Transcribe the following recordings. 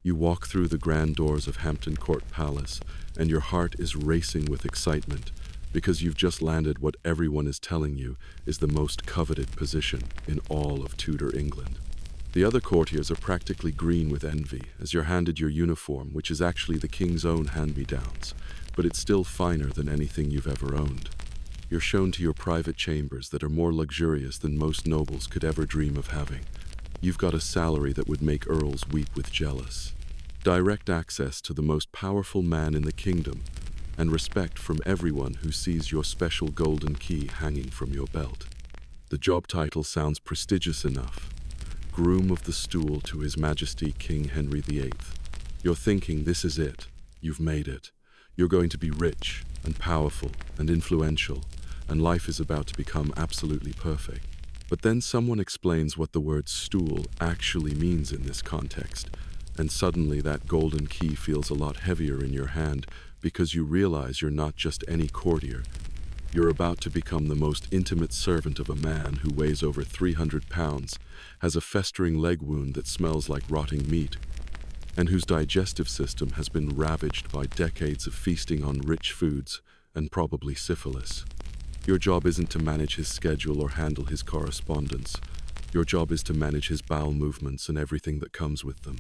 You walk through the grand doors of Hampton Court Palace, and your heart is racing with excitement because you've just landed what everyone is telling you is the most coveted position in all of Tudor England. The other courtiers are practically green with envy as you're handed your uniform, which is actually the king's own hand-me-downs, but it's still finer than anything you've ever owned. You're shown to your private chambers that are more luxurious than most nobles could ever dream of having. You've got a salary that would make earls weep with jealous, direct access to the most powerful man in the kingdom, and respect from everyone who sees your special golden key hanging from your belt. The job title sounds prestigious enough. Groom of the Stool to His Majesty King Henry VIII. You're thinking this is it. You've made it. You're going to be rich and powerful and influential, and life is about to become absolutely perfect. But then someone explains what the word stool actually means in this context, and suddenly that golden key feels a lot heavier in your hand because you realize you're not just any courtier. You're about to become the most intimate servant of a man who weighs over 300 pounds, has a festering leg wound that smells like rotting meat, and whose digestive system has been ravaged by decades of feasting on rich foods and probably syphilis. Your job isn't to manage his schedule or handle his correspondence. Your job is to manage his bowel movements and everything that comes with them.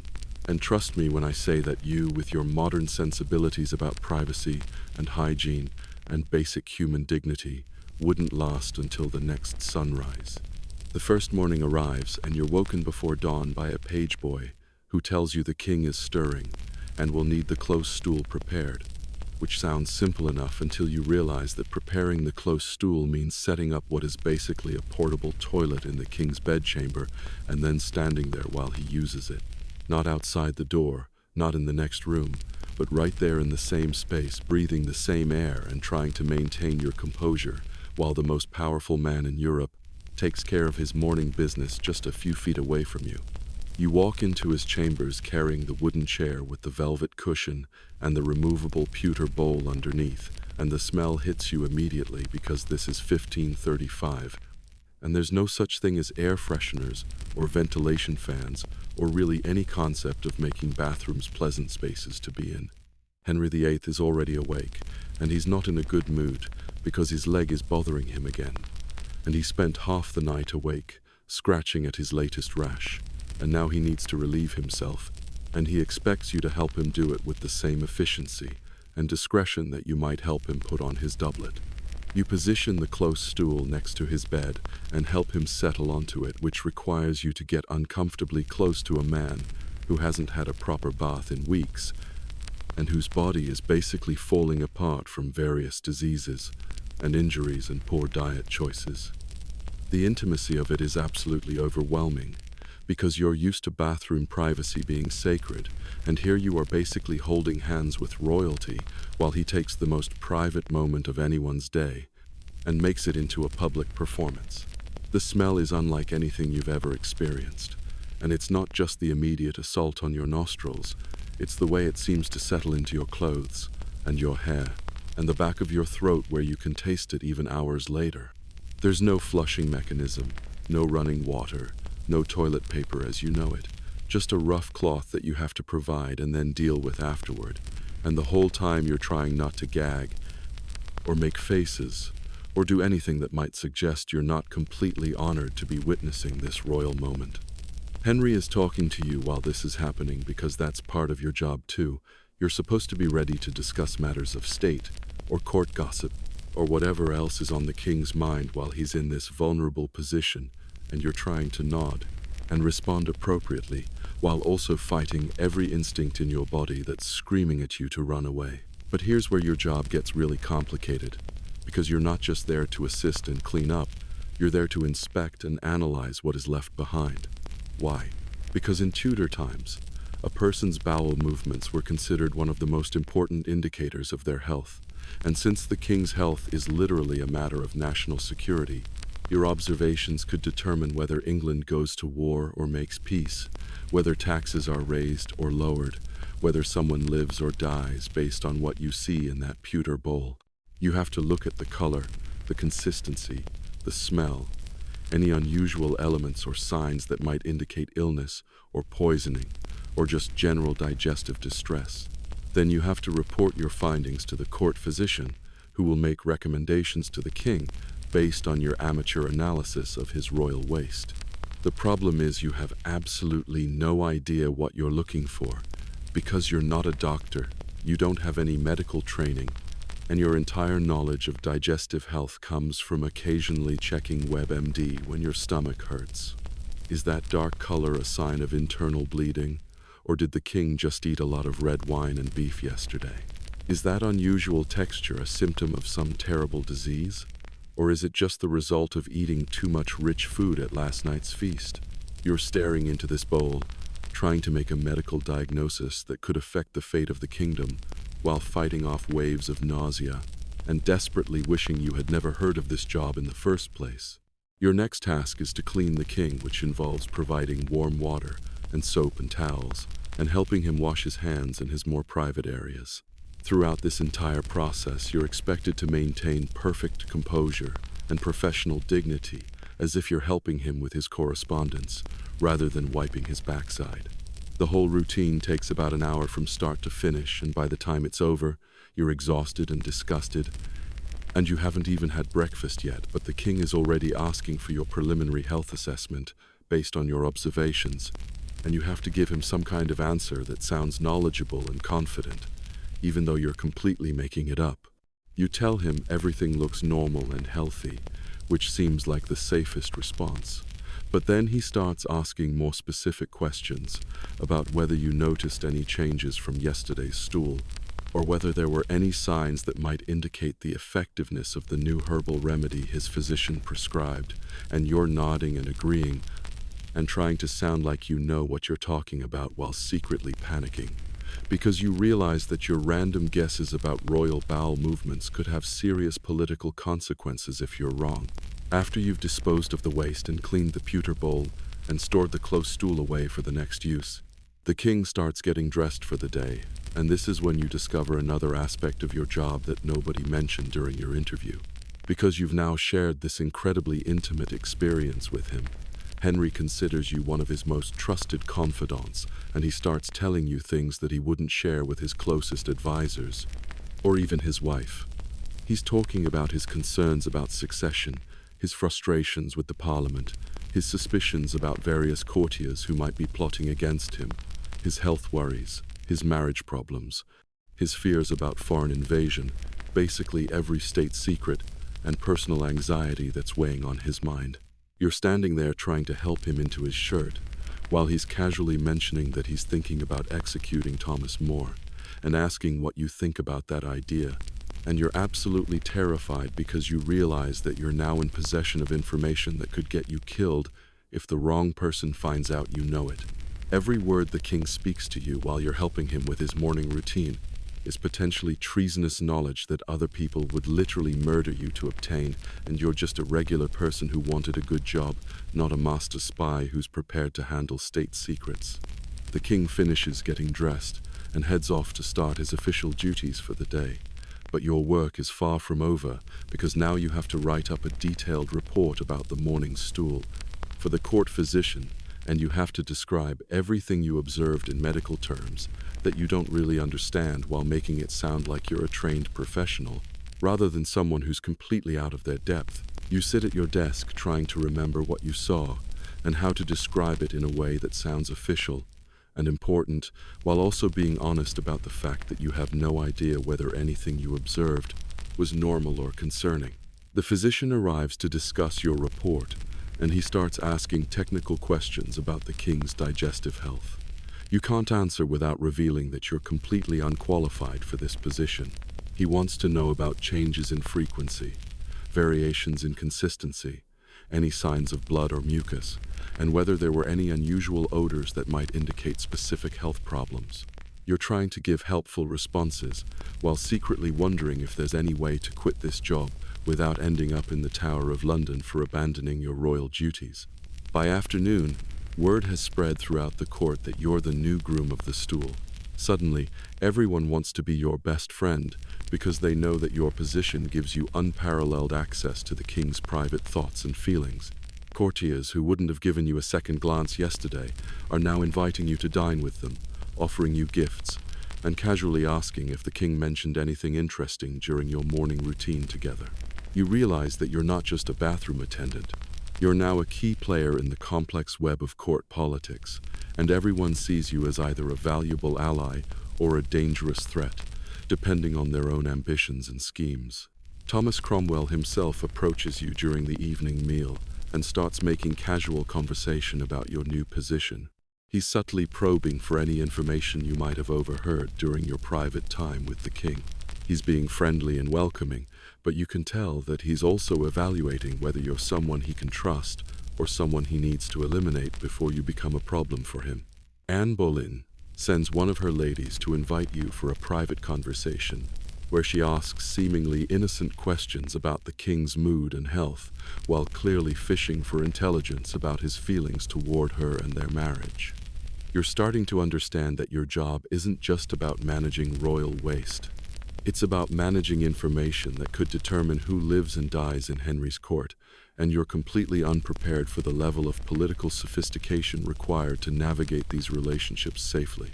And trust me when I say that you, with your modern sensibilities about privacy and hygiene and basic human dignity, wouldn't last until the next sunrise. The first morning arrives, and you're woken before dawn by a page boy who tells you the king is stirring and will need the close stool prepared, which sounds simple enough until you realize that preparing the close stool means setting up what is basically a portable toilet in the king's bedchamber and then standing there while he uses it. Not outside the door, not in the next room, but right there in the same space, breathing the same air and trying to maintain your composure while the most powerful man in Europe takes care of his morning business just a few feet away from you. You walk into his chambers carrying the wooden chair with the velvet cushion and the removable pewter bowl underneath, and the smell hits you immediately because this is 1535, and there's no such thing as air fresheners or ventilation fans or really any concept of making bathrooms pleasant spaces to be in. Henry VIII is already awake, and he's not in a good mood because his leg is bothering him again, and he spent half the night awake, scratching at his latest rash, and now he needs to relieve himself, and he expects you to help him do it with the same efficiency and discretion that you might help him put on his doublet. You position the close stool next to his bed and help him settle onto it, which requires you to get uncomfortably close to a man who hasn't had a proper bath in weeks and whose body is basically falling apart from various diseases and injuries and poor diet choices. The intimacy of it is absolutely overwhelming because you're used to bathroom privacy being sacred, and here you are basically holding hands with royalty while he takes the most private moment of anyone's day and makes it into a public performance. The smell is unlike anything you've ever experienced, and it's not just the immediate assault on your nostrils, it's the way it seems to settle into your clothes and your hair and the back of your throat where you can taste it even hours later. There's no flushing mechanism, no running water, no toilet paper as you know it, just a rough cloth that you have to provide and then deal with afterward. And the whole time you're trying not to gag, or make faces, or do anything that might suggest you're not completely honored to be witnessing this royal moment. Henry is talking to you while this is happening because that's part of your job too. You're supposed to be ready to discuss matters of state, or court gossip, or whatever else is on the king's mind while he's in this vulnerable position, and you're trying to nod and respond appropriately while also fighting every instinct in your body that's screaming at you to run away. But here's where your job gets really complicated, because you're not just there to assist and clean up, you're there to inspect and analyze what is left behind. Why? Because in Tudor times, a person's bowel movements were considered one of the most important indicators of their health, and since the king's health is literally a matter of national security, your observations could determine whether England goes to war or makes peace, whether taxes are raised or lowered, whether someone lives or dies based on what you see in that pewter bowl. You have to look at the color, the consistency, the smell, any unusual elements or signs that might indicate illness or poisoning, or just general digestive distress. Then you have to report your findings to the court physician, who will make recommendations to the king based on your amateur analysis of his royal waste. The problem is you have absolutely no idea what you're looking for, because you're not a doctor, you don't have any medical training, and your entire knowledge of digestive health comes from occasionally checking WebMD when your stomach hurts. Is that dark color a sign of internal bleeding, or did the king just eat a lot of red wine and beef yesterday? Is that unusual texture a symptom of some terrible disease? Or is it just the result of eating too much rich food at last night's feast? You're staring into this bowl, trying to make a medical diagnosis that could affect the fate of the kingdom, while fighting off waves of nausea, and desperately wishing you had never heard of this job in the first place. Your next task is to clean the king, which involves providing warm water and soap and towels, and helping him wash his hands in his more private areas. Throughout this entire process, you're expected to maintain perfect composure and professional dignity, as if you're helping him with his correspondence, rather than wiping his backside. The whole routine takes about an hour from start to finish, and by the time it's over, you're exhausted and disgusted, and you haven't even had breakfast yet, but the king is already asking for your preliminary health assessment based on your observations, and you have to give him some kind of answer that sounds knowledgeable and confident, even though you're completely making it up. You tell him everything looks normal and healthy, which seems like the safest response. But then he starts asking more specific questions about whether you noticed any changes from yesterday's stool, or whether there were any signs that might indicate the effectiveness of the new herbal remedy his physician prescribed, and you're nodding and agreeing, and trying to sound like you know what you're talking about while secretly panicking, because you realize that your random guesses about royal bowel movements could have serious political consequences if you're wrong. After you've disposed of the waste and cleaned the pewter bowl and stored the close stool away for the next use, the king starts getting dressed for the day, and this is when you discover another aspect of your job that nobody mentioned during your interview. Because you've now shared this incredibly intimate experience with him, Henry considers you one of his most trusted confidants, and he starts telling you things that he wouldn't share with his closest advisors, or even his wife. He's talking about his concerns about succession, his frustrations with the parliament, his suspicions about various courtiers who might be plotting against him, his health worries, his marriage problems, his fears about foreign invasion, basically every state secret and personal anxiety that's weighing on his mind. You're standing there trying to help him into his shirt, while he's casually mentioning that he's thinking about executing Thomas More, and asking what you think about that idea. And you're absolutely terrified because you realize that you're now in possession of information that could get you killed if the wrong person finds out you know it. Every word the king speaks to you while you're helping him with his morning routine is potentially treasonous knowledge that other people would literally murder you to obtain, and you're just a regular person who wanted a good job, not a master spy who's prepared to handle state secrets. The king finishes getting dressed and heads off to start his official duties for the day. But your work is far from over, because now you have to write up a detailed report about the morning stool for the court physician, and you have to describe everything you observed in medical terms that you don't really understand, while making it sound like you're a trained professional, rather than someone who's completely out of their depth. You sit at your desk trying to remember what you saw and how to describe it in a way that sounds official and important, while also being honest about the fact that you have no idea whether anything you observed was normal or concerning. The physician arrives to discuss your report, and he starts asking technical questions about the king's digestive health. You can't answer without revealing that you're completely unqualified for this position. He wants to know about changes in frequency, variations in consistency, any signs of blood or mucus, and whether there were any unusual odors that might indicate specific health problems. You're trying to give helpful responses, while secretly wondering if there's any way to quit this job without ending up in the Tower of London for abandoning your royal duties. By afternoon, word has spread throughout the court that you're the new groom of the stool. Suddenly, everyone wants to be your best friend, because they know that your position gives you unparalleled access to the king's private thoughts and feelings. Courtiers who wouldn't have given you a second glance yesterday are now inviting you to dine with them, offering you gifts, and casually asking if the king mentioned anything interesting during your morning routine together. You realize that you're not just a bathroom attendant. You're now a key player in the complex web of court politics, and everyone sees you as either a valuable ally or a dangerous threat, depending on their own ambitions and schemes. Thomas Cromwell himself approaches you during the evening meal and starts making casual conversation about your new position. He's subtly probing for any information you might have overheard during your private time with the king. He's being friendly and welcoming, but you can tell that he's also evaluating whether you're someone he can trust or someone he needs to eliminate before you become a problem for him. Anne Boleyn sends one of her ladies to invite you for a private conversation, where she asks seemingly innocent questions about the king's mood and health, while clearly fishing for intelligence about his feelings toward her and their marriage. You're starting to understand that your job isn't just about managing royal waste. It's about managing information that could determine who lives and dies in Henry's court, and you're completely unprepared for the level of political sophistication required to navigate these relationships safely.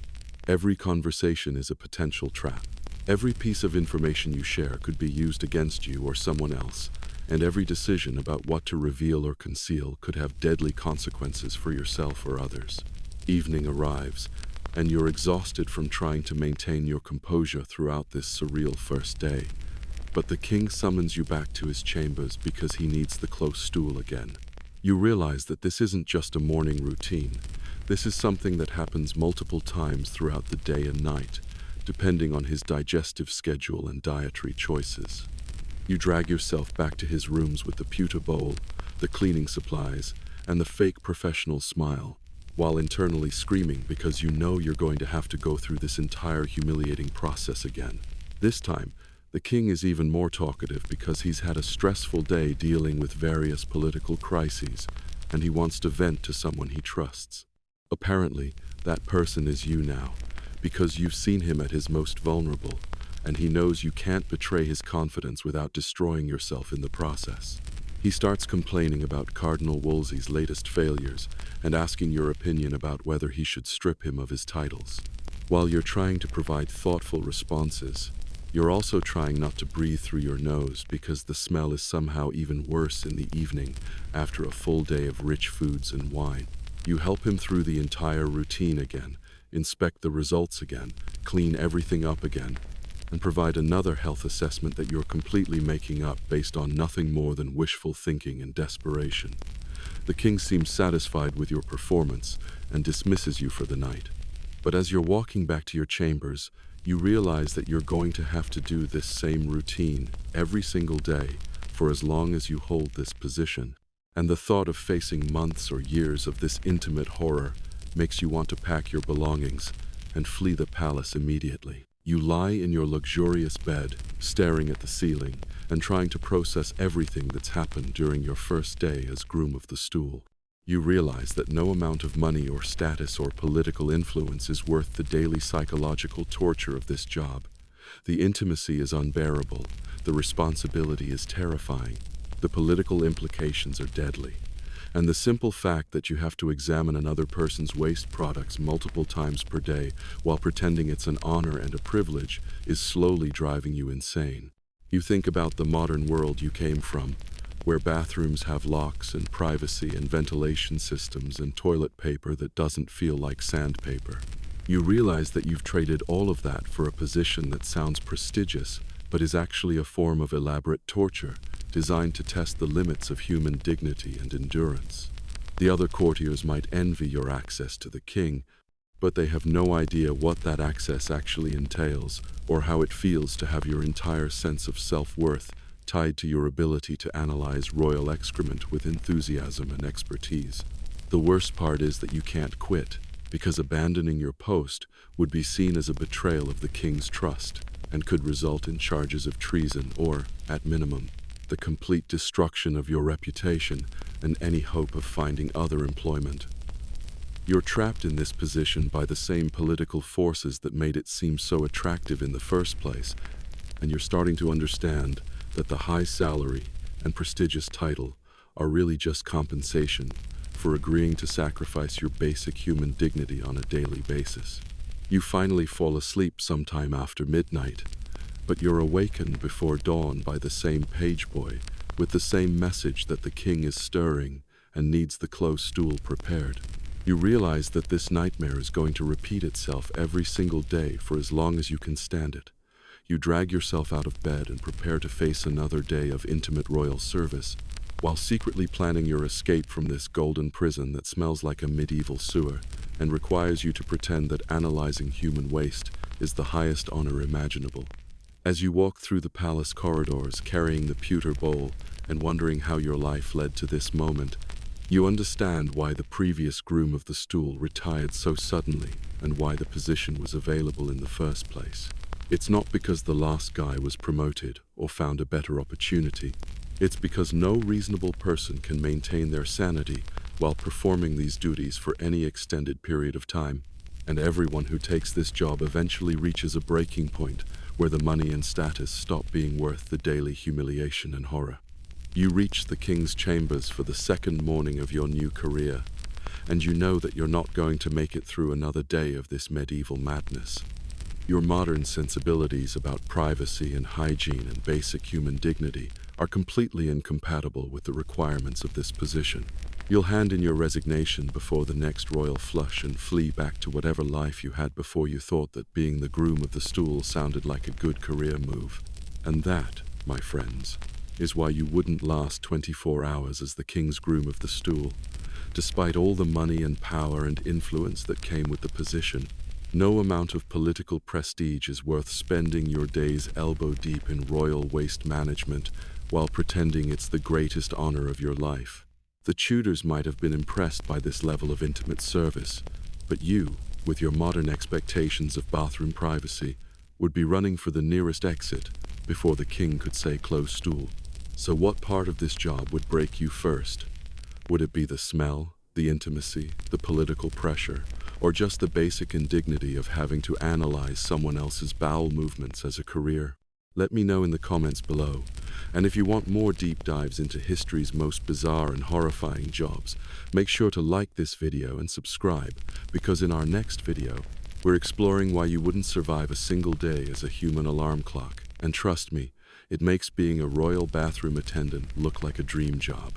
Every conversation is a potential trap. Every piece of information you share could be used against you or someone else, and every decision about what to reveal or conceal could have deadly consequences for yourself or others. Evening arrives, and you're exhausted from trying to maintain your composure throughout this surreal first day. But the king summons you back to his chambers because he needs the close stool again. You realize that this isn't just a morning routine. This is something that happens multiple times throughout the day and night, depending on his digestive schedule and dietary choices. You drag yourself back to his rooms with the pewter bowl, the cleaning supplies, and the fake professional smile, while internally screaming because you know you're going to have to go through this entire humiliating process again. This time, the king is even more talkative because he's had a stressful day dealing with various political crises, and he wants to vent to someone he trusts. Apparently, that person is you now, because you've seen him at his most vulnerable, and he knows you can't betray his confidence without destroying yourself in the process. He starts complaining about Cardinal Wolsey's latest failures and asking your opinion about whether he should strip him of his titles. While you're trying to provide thoughtful responses, you're also trying not to breathe through your nose because the smell is somehow even worse in the evening after a full day of rich foods and wine. You help him through the entire routine again, inspect the results again, clean everything up again, and provide another health assessment that you're completely making up based on nothing more than wishful thinking and desperation. The king seems satisfied with your performance and dismisses you for the night. But as you're walking back to your chambers, you realize that you're going to have to do this same routine every single day for as long as you hold this position. And the thought of facing months or years of this intimate horror makes you want to pack your belongings and flee the palace immediately. You lie in your luxurious bed, staring at the ceiling, and trying to process everything that's happened during your first day as Groom of the Stool. You realize that no amount of money or status or political influence is worth the daily psychological torture of this job. The intimacy is unbearable, the responsibility is terrifying, the political implications are deadly. And the simple fact that you have to examine another person's waste products multiple times per day while pretending it's an honor and a privilege is slowly driving you insane. You think about the modern world you came from, where bathrooms have locks and privacy and ventilation systems and toilet paper that doesn't feel like sandpaper. You realize that you've traded all of that for a position that sounds prestigious, but is actually a form of elaborate torture designed to test the limits of human dignity and endurance. The other courtiers might envy your access to the king, but they have no idea what that access actually entails or how it feels to have your entire sense of self-worth tied to your ability to analyze royal excrement with enthusiasm and expertise. The worst part is that you can't quit, because abandoning your post would be seen as a betrayal of the king's trust and could result in charges of treason or, at minimum, the complete destruction of your reputation and any hope of finding other employment. You're trapped in this position by the same political forces that made it seem so attractive in the first place, and you're starting to understand that the high salary and prestigious title are really just compensation for agreeing to sacrifice your basic human dignity on a daily basis. You finally fall asleep sometime after midnight, but you're awakened before dawn by the same page boy with the same message that the king is stirring and needs the close stool prepared. You realize that this nightmare is going to repeat itself every single day for as long as you can stand it. You drag yourself out of bed and prepare to face another day of intimate royal service, while secretly planning your escape from this golden prison that smells like a medieval sewer and requires you to pretend that analyzing human waste is the highest honor imaginable. As you walk through the palace corridors carrying the pewter bowl and wondering how your life led to this moment, you understand why the previous groom of the stool retired so suddenly and why the position was available in the first place. It's not because the last guy was promoted or found a better opportunity. It's because no reasonable person can maintain their sanity while performing these duties for any extended period of time. And everyone who takes this job eventually reaches a breaking point where the money and status stop being worth the daily humiliation and horror. You reach the king's chambers for the second morning of your new career, and you know that you're not going to make it through another day of this medieval madness. Your modern sensibilities about privacy and hygiene and basic human dignity are completely incompatible with the requirements of this position. You'll hand in your resignation before the next royal flush and flee back to whatever life you had before you thought that being the groom of the stool sounded like a good career move. And that, my friends, is why you wouldn't last 24 hours as the king's groom of the stool. Despite all the money and power and influence that came with the position, no amount of political prestige is worth spending your days elbow deep in royal waste management while pretending it's the greatest honor of your life. The Tudors might have been impressed by this level of intimate service, but you, with your modern expectations of bathroom privacy, would be running for the nearest exit before the king could say close stool. So what part of this job would break you first? Would it be the smell, the intimacy, the political pressure, or just the basic indignity of having to analyze someone else's bowel movements as a career? Let me know in the comments below. And if you want more deep dives into history's most bizarre and horrifying jobs, make sure to like this video and subscribe, because in our next video, we're exploring why you wouldn't survive a single day as a human alarm clock. And trust me, it makes being a royal bathroom attendant look like a dream job.